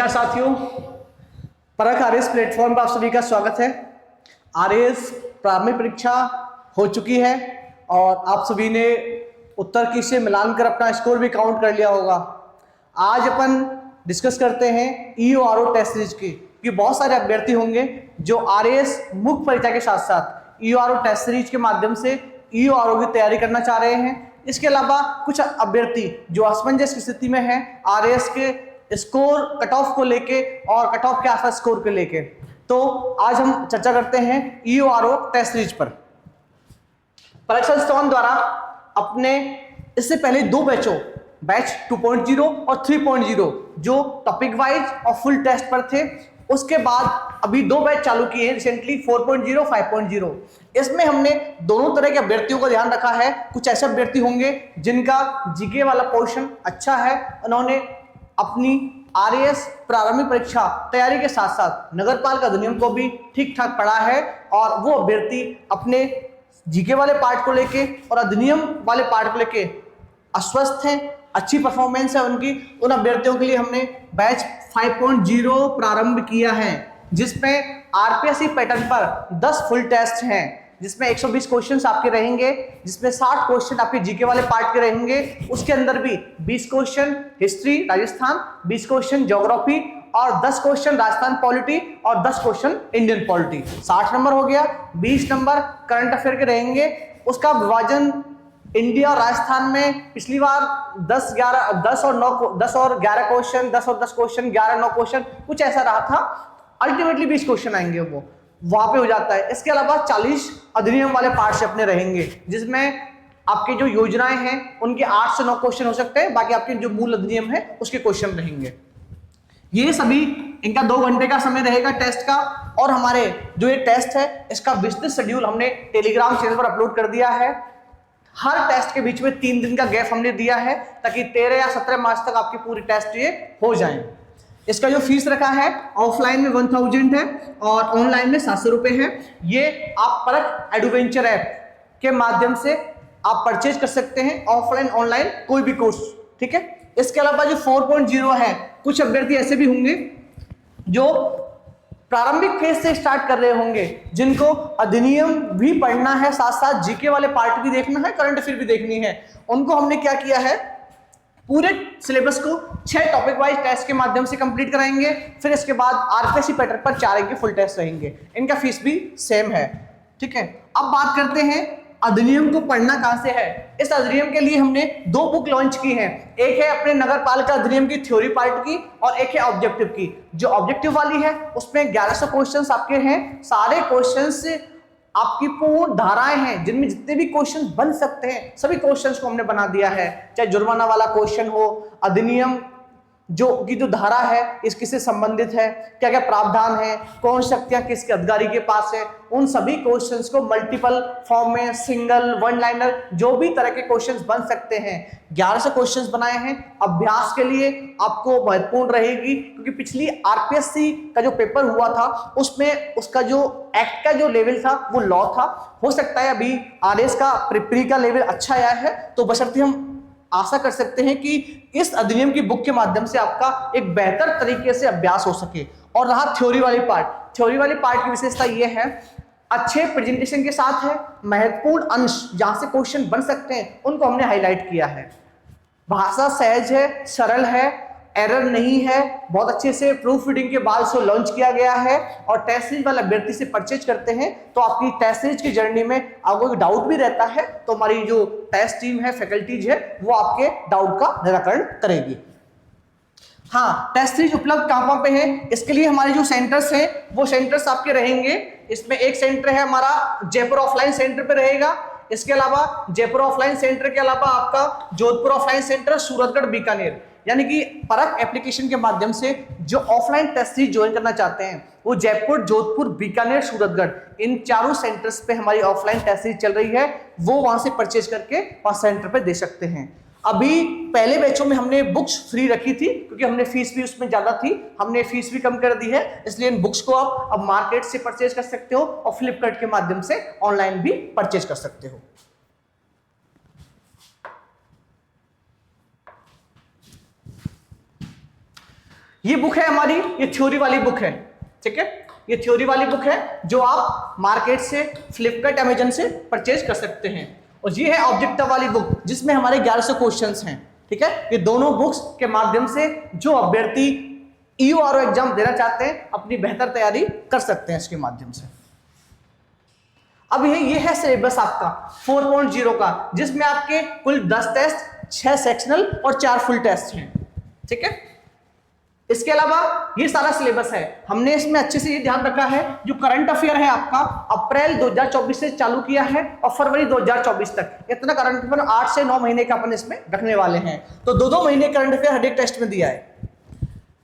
नमस्कार साथियों, परख आरएस प्लेटफॉर्म पर आप सभी का स्वागत है। आरएस प्रारंभिक परीक्षा हो चुकी है और आप सभी ने उत्तर की से मिलान कर अपना स्कोर भी काउंट कर लिया होगा। आज अपन डिस्कस करते हैं ईओआरओ टेस्ट सीरीज की, कि बहुत सारे अभ्यर्थी होंगे जो आरएस मुख्य परीक्षा के साथ साथ ईओआरओ टेस्ट सीरीज के माध्यम से ईओआरओ की तैयारी करना चाह रहे हैं। इसके अलावा कुछ अभ्यर्थी जो असमंजस की स्थिति में है आरएस के स्कोर कट ऑफ को लेके और कट ऑफ के आसपास स्कोर को लेके, तो आज हम चर्चा करते हैं ईओआरओ टेस्ट सीरीज पर। परीक्षा संस्थान द्वारा अपने इससे पहले दो बैचों बैच 2.0 और 3.0 जो टॉपिक वाइज और फुल टेस्ट पर थे, उसके बाद अभी दो बैच चालू किए हैं रिसेंटली 4.0 5.0। इसमें हमने दोनों तरह के अभ्यर्थियों का ध्यान रखा है। कुछ ऐसे अभ्यर्थी होंगे जिनका जीके वाला पोर्शन अच्छा है, उन्होंने अपनी आरएएस प्रारंभिक परीक्षा तैयारी के साथ साथ नगरपालिका अधिनियम को भी ठीक ठाक पढ़ा है, और वो अभ्यर्थी अपने जीके वाले पार्ट को लेके और अधिनियम वाले पार्ट को लेके अस्वस्थ हैं, अच्छी परफॉर्मेंस है उनकी। उन अभ्यर्थियों के लिए हमने बैच 5.0 प्रारंभ किया है, जिसमें आरपीएससी पैटर्न पर 10 फुल टेस्ट हैं, जिसमें 120 क्वेश्चंस आपके रहेंगे, जिसमें 60 क्वेश्चन आपके जीके वाले पार्ट के रहेंगे। उसके अंदर भी 20 question history Rajasthan, 20 question geography और 10 क्वेश्चन राजस्थान पॉलिटी और 10 क्वेश्चन इंडियन पॉलिटी। 60 नंबर हो गया। 20 नंबर करंट अफेयर के रहेंगे। उसका विभाजन इंडिया और राजस्थान में पिछली बार 10 और 11 क्वेश्चन, 10 और 10 क्वेश्चन, 11 9 क्वेश्चन, कुछ ऐसा रहा था। अल्टीमेटली 20 क्वेश्चन आएंगे, वो वहां पे हो जाता है। इसके अलावा 40 अधिनियम वाले पार्ट से अपने रहेंगे, जिसमें आपके जो योजनाएं हैं उनके 8 से 9 क्वेश्चन हो सकते हैं, बाकी आपके जो मूल अधिनियम है उसके क्वेश्चन रहेंगे। ये सभी इनका 2 घंटे का समय रहेगा टेस्ट का। और हमारे जो ये टेस्ट है इसका विस्तृत शेड्यूल हमने टेलीग्राम चैनल पर अपलोड कर दिया है। हर टेस्ट के बीच में 3 दिन का गैप हमने दिया है, ताकि 13 या 17 मार्च तक आपकी पूरी टेस्ट ये हो जाए। इसका जो फीस रखा है ऑफलाइन में 1000 है और ऑनलाइन में 700 रुपए है। ये आप परख एडवेंचर ऐप के माध्यम से आप परचेज कर सकते हैं, ऑफलाइन ऑनलाइन कोई भी कोर्स, ठीक है। इसके अलावा जो 4.0 है, कुछ अभ्यर्थी ऐसे भी होंगे जो प्रारंभिक फेज से स्टार्ट कर रहे होंगे, जिनको अधिनियम भी पढ़ना है, साथ साथ जीके वाले पार्ट भी देखना है, करंट अफेयर भी देखनी है। उनको हमने क्या किया है, पूरे सिलेबस को 6 टॉपिक वाइज टेस्ट के माध्यम से कंप्लीट कराएंगे। फिर इसके बाद आरपीएससी पैटर्न पर 4 के फुल टेस्ट रहेंगे। इनका फीस भी सेम है, ठीक है। अब बात करते हैं अधिनियम को पढ़ना कहां से है। इस अधिनियम के लिए हमने 2 बुक लॉन्च की हैं। एक है अपने नगरपालिका अधिनियम की थ्योरी पार्ट की और एक है ऑब्जेक्टिव की। जो ऑब्जेक्टिव वाली है उसमें 1100 क्वेश्चंस आपके हैं। सारे क्वेश्चंस आपकी पूर्ण धाराएं हैं, जिनमें जितने भी क्वेश्चन बन सकते हैं सभी क्वेश्चंस को हमने बना दिया है। चाहे जुर्माना वाला क्वेश्चन हो, अधिनियम जो धारा है इस किससे संबंधित है, क्या क्या प्रावधान है, कौन शक्तियां किसके अधिकारी के पास है, उन सभी क्वेश्चंस को मल्टीपल फॉर्म में, सिंगल, वन लाइनर, जो भी तरह के क्वेश्चंस बन सकते हैं 1100 क्वेश्चंस बनाए हैं। अभ्यास के लिए आपको महत्वपूर्ण रहेगी, क्योंकि पिछली आरपीएससी का जो पेपर हुआ था उसमें उसका जो एक्ट का जो लेवल था वो लॉ था। हो सकता है अभी आरएस का प्री का लेवल अच्छा आया है, तो बशर्ते हम आशा कर सकते हैं कि इस अधिनियम की बुक के माध्यम से आपका एक बेहतर तरीके से अभ्यास हो सके। और रहा थ्योरी वाली पार्ट की विशेषता यह है, अच्छे प्रेजेंटेशन के साथ है, महत्वपूर्ण अंश जहां से क्वेश्चन बन सकते हैं उनको हमने हाईलाइट किया है। भाषा सहज है, सरल है, एरर नहीं है, बहुत अच्छे से प्रूफ रीडिंग के बाद से लॉन्च किया गया है। और टेस्ट सीरीज वाले अभ्यर्थी से परचेज करते हैं तो आपकी टेस्ट सीरीज की जर्नी में आपको कोई डाउट भी रहता है तो हमारी जो टेस्ट टीम है, फैकल्टीज है, वो आपके डाउट का निराकरण करेगी। हाँ, टेस्ट सीरीज उपलब्ध कहां पे है, इसके लिए हमारे जो सेंटर्स हैं वो सेंटर्स आपके रहेंगे। इसमें एक सेंटर है हमारा जयपुर ऑफलाइन सेंटर पे रहेगा। इसके अलावा जयपुर ऑफलाइन सेंटर के अलावा आपका जोधपुर ऑफलाइन सेंटर, सूरतगढ़, बीकानेर, यानी कि परख एप्लीकेशन के माध्यम से जो ऑफलाइन टेस्ट सीरीज ज्वाइन करना चाहते हैं वो जयपुर, जोधपुर, बीकानेर, सूरतगढ़, इन चारों सेंटर्स पे हमारी ऑफलाइन टेस्ट सीरीज चल रही है। वो वहां से परचेज करके वहां सेंटर पे दे सकते हैं। अभी पहले बैचों में हमने बुक्स फ्री रखी थी, क्योंकि हमने फीस भी उसमें ज्यादा थी, हमने फीस भी कम कर दी है। इसलिए इन बुक्स को आप अब मार्केट से परचेज कर सकते हो और फ्लिपकार्ट के माध्यम से ऑनलाइन भी परचेज कर सकते हो। ये बुक है हमारी, ये थ्योरी वाली बुक है, ठीक है, ये थ्योरी वाली बुक है जो आप मार्केट से, फ्लिपकार्ट, अमेजन से परचेज कर सकते हैं। और ये है ऑब्जेक्टिव वाली बुक जिसमें हमारे 1100 क्वेश्चंस हैं, ठीक है। ये दोनों बुक्स के माध्यम से जो अभ्यर्थी EORO एग्जाम देना चाहते हैं अपनी बेहतर तैयारी कर सकते हैं इसके माध्यम से। अब ये है सिलेबस आपका 4.0 का, जिसमें आपके कुल 10 टेस्ट, 6 सेक्शनल और 4 फुल टेस्ट हैं, ठीक है। इसके अलावा ये सारा सिलेबस है, हमने इसमें अच्छे से ये ध्यान रखा है जो करंट अफेयर है आपका अप्रैल 2024 से चालू किया है और फरवरी 2024 तक इतना करंट अफेयर 8 से 9 महीने का अपन इसमें रखने वाले हैं। तो 2-2 महीने करंट अफेयर हर एक टेस्ट में दिया है।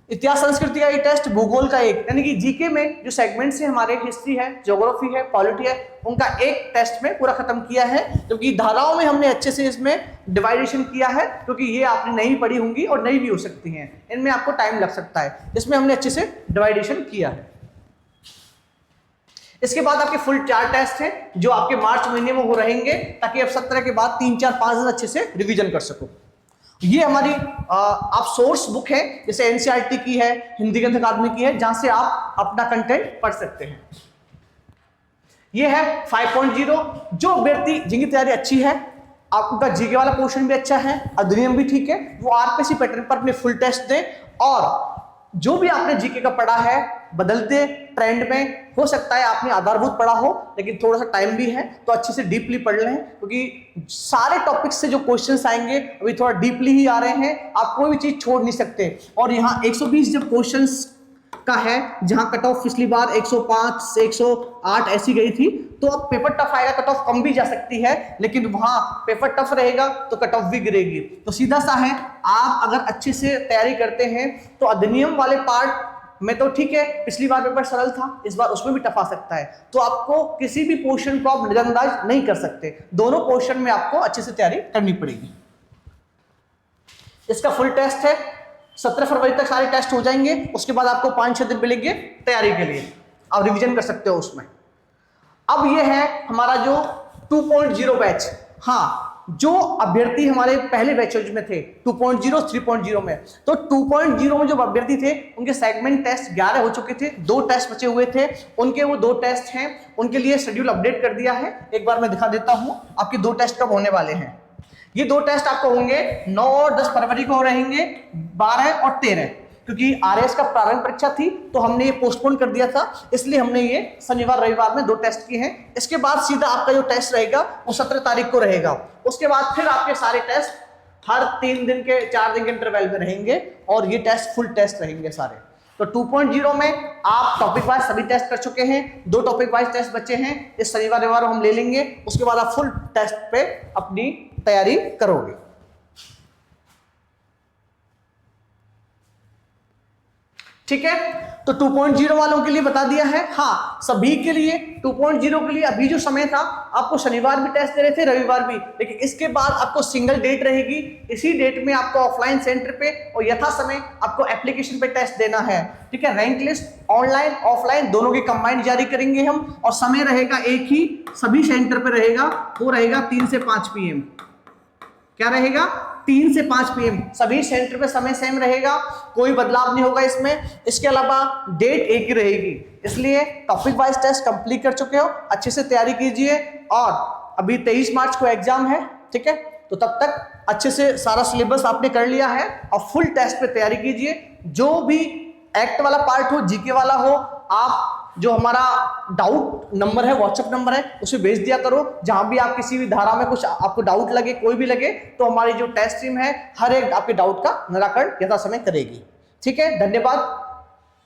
इतिहास संस्कृति का एक टेस्ट, भूगोल का एक, यानी कि जीके में जो सेगमेंट्स है हमारे, हिस्ट्री है, ज्योग्राफी है, पॉलिटी है, उनका एक टेस्ट में पूरा खत्म किया है। क्योंकि धाराओं में हमने अच्छे से इसमें डिवाइडेशन किया है, क्योंकि ये आपने नहीं पढ़ी होंगी और नहीं भी हो सकती हैं, इनमें आपको टाइम लग सकता है, इसमें हमने अच्छे से डिवाइडेशन किया है। इसके बाद आपके फुल 4 टेस्ट हैं जो आपके मार्च महीने में हो रहेंगे, ताकि आप 17 के बाद 3-4-5 दिन अच्छे से रिविजन कर सको। ये हमारी आप सोर्स बुक है, जैसे NCERT की है, हिंदी ग्रंथ अकादमी की है, जहां से आप अपना कंटेंट पढ़ सकते हैं। ये है 5.0, जो अभ्यर्थी जिनकी तैयारी अच्छी है, आपका जीके वाला पोर्शन भी अच्छा है, अधिनियम भी ठीक है, वो आरपीसी पैटर्न पर अपने फुल टेस्ट दें। और जो भी आपने जीके का पढ़ा है, बदलते ट्रेंड में हो सकता है आपने आधारभूत पढ़ा हो, लेकिन थोड़ा सा टाइम भी है तो अच्छे से डीपली पढ़ लें, क्योंकि सारे टॉपिक्स से जो क्वेश्चंस आएंगे अभी थोड़ा डीपली ही आ रहे हैं, आप कोई भी चीज छोड़ नहीं सकते। और यहाँ 120 जब क्वेश्चंस का है, जहां कट ऑफ पिछली बार 105 से 108 ऐसी गई थी, तो अब पेपर टफ आएगा, कट ऑफ कम भी जा सकती है, लेकिन वहां पेपर टफ रहेगा तो कट ऑफ भी गिरेगी। तो सीधा सा है, आप अगर अच्छे से तैयारी करते हैं तो अधिनियम वाले पार्ट में तो ठीक है, पिछली बार पेपर सरल था, इस बार उसमें भी टफ आ सकता है, तो आपको किसी भी पोर्शन को आप नजरअंदाज नहीं कर सकते, दोनों पोर्शन में आपको अच्छे से तैयारी करनी पड़ेगी। इसका फुल टेस्ट है, 17 फरवरी तक सारे टेस्ट हो जाएंगे, उसके बाद आपको 5-6 दिन मिलेंगे तैयारी के लिए, आप रिवीजन कर सकते हो उसमें। अब ये है हमारा जो 2.0 बैच, हाँ, जो अभ्यर्थी हमारे पहले बैचेज में थे 2.0, 3.0 में, तो 2.0 में जो अभ्यर्थी थे उनके सेगमेंट टेस्ट 11 हो चुके थे, 2 टेस्ट बचे हुए थे, उनके वो 2 टेस्ट हैं, उनके लिए शेड्यूल अपडेट कर दिया है। एक बार मैं दिखा देता हूं आपके 2 टेस्ट कब होने वाले हैं। ये 2 टेस्ट आपको होंगे 9 और 10 फरवरी को रहेंगे, 12 और 13, क्योंकि RAS का प्रारंभ परीक्षा थी तो हमने ये पोस्टपोन कर दिया था, इसलिए हमने ये शनिवार रविवार में 2 टेस्ट किए हैं। इसके बाद सीधा आपका जो टेस्ट रहेगा वो 17 तारीख को रहेगा। उसके बाद फिर आपके सारे टेस्ट हर 3 दिन के 4 दिन के इंटरवल में रहेंगे और ये टेस्ट फुल टेस्ट रहेंगे सारे। तो 2.0 में आप टॉपिक वाइज सभी टेस्ट कर चुके हैं, 2 टॉपिक वाइज टेस्ट बचे हैं, इस शनिवार रविवार हम ले लेंगे, उसके बाद आप फुल टेस्ट पे अपनी तैयारी करोगे। ठीक है, तो 2.0 वालों के लिए बता दिया है। हाँ, सभी के लिए 2.0 के लिए अभी जो समय था, आपको शनिवार भी टेस्ट दे रहे थे, रविवार भी, लेकिन इसके बाद आपको सिंगल डेट रहेगी, इसी डेट में आपको ऑफलाइन सेंटर पे और यथा समय आपको एप्लीकेशन पे टेस्ट देना है। ठीक है, रैंक लिस्ट ऑनलाइन ऑफलाइन दोनों की कंबाइंड जारी करेंगे हम, और समय रहेगा एक ही, सभी सेंटर पे रहेगा, वो रहेगा 3 से 5 PM। क्या रहेगा? 3 से 5 PM, सभी सेंटर पे समय सेम रहेगा, कोई बदलाव नहीं होगा इसमें। इसके अलावा डेट एक ही रहेगी, इसलिए टॉपिक वाइज टेस्ट कंप्लीट कर चुके हो, अच्छे से तैयारी कीजिए। और अभी 23 मार्च को एग्जाम है, ठीक है, तो तब तक अच्छे से सारा सिलेबस आपने कर लिया है और फुल टेस्ट पे तैयारी कीजिए। जो भी एक्ट वाला पार्ट हो, जीके वाला हो, आप जो हमारा डाउट नंबर है, व्हाट्सएप नंबर है, उसे भेज दिया करो। जहां भी आप किसी भी धारा में कुछ आपको डाउट लगे, कोई भी लगे, तो हमारी जो टेस्ट टीम है हर एक आपके डाउट का निराकरण यथा समय करेगी। ठीक है, धन्यवाद।